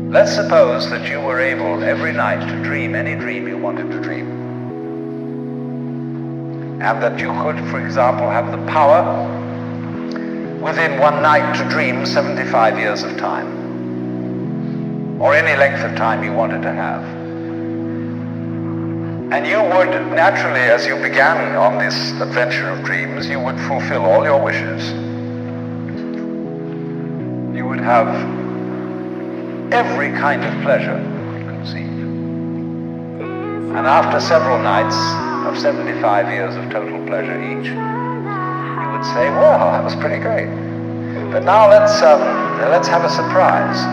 Let's suppose that you were able every night to dream any dream you wanted to dream. And that you could, for example, have the power within one night to dream 75 years of time. Or any length of time you wanted to have. And you would naturally, as you began on this adventure of dreams, you would fulfill all your wishes. You would have every kind of pleasure you could conceive. And after several nights of 75 years of total pleasure each, you would say, well, that was pretty great. But now let's have a surprise.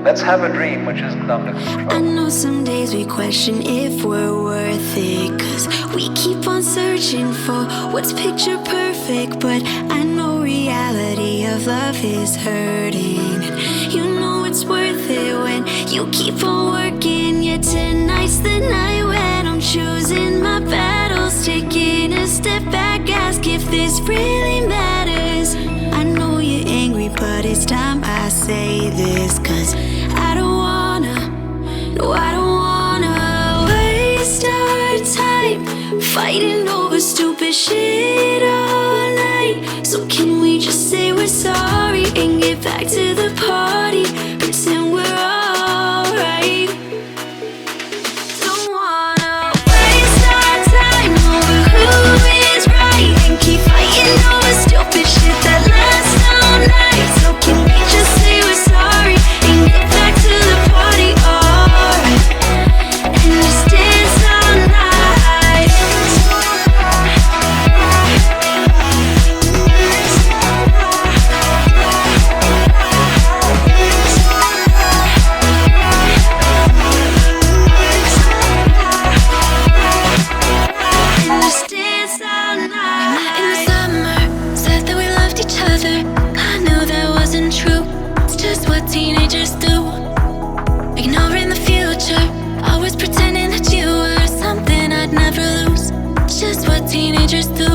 Let's have a dream which isn't under control. I know some days we question if we're worth it, 'cause we keep on searching for what's picture perfect. But I know reality of love is hurting, and you know it's worth it when you keep on working. Yeah, tonight's the night when I'm choosing my battles, taking a step back, ask if this really matters. I know you're angry, but it's time I say this, 'cause I don't wanna, no, I don't wanna waste our time fighting over stupid shit all night. So can we just say we're sorry and get back to the party, pretend we're alright? Don't wanna waste our time over who is right and keep fighting over stupid shit that lasts all night. So can we just say we're sorry and get back to the party, alright? And just dance all night. And just dance all night. In the summer, said that we loved each other. I knew that wasn't true. It's just what teenagers do. Ignoring the future, always pretending that you were something I'd never lose. It's just what teenagers do.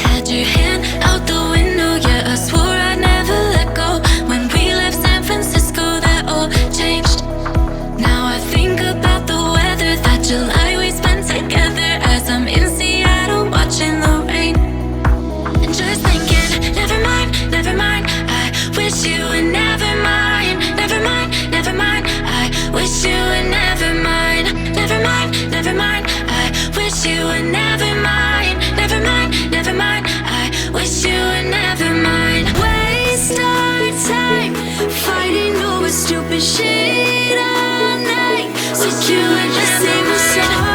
Had your hand out the window, yeah, I swore I'd never let go. When we left San Francisco, that all changed. Now I think about the weather, that July we spent together, as I'm in Seattle watching the rain. And just thinking, never mind, never mind, I wish you would never mind. Never mind, never mind, I wish you would never mind. Never mind, never mind, I wish you would never mind. Never mind, never mind, I wish you would never mind. Waste our time fighting over stupid shit all night. So you would just say we're sorry.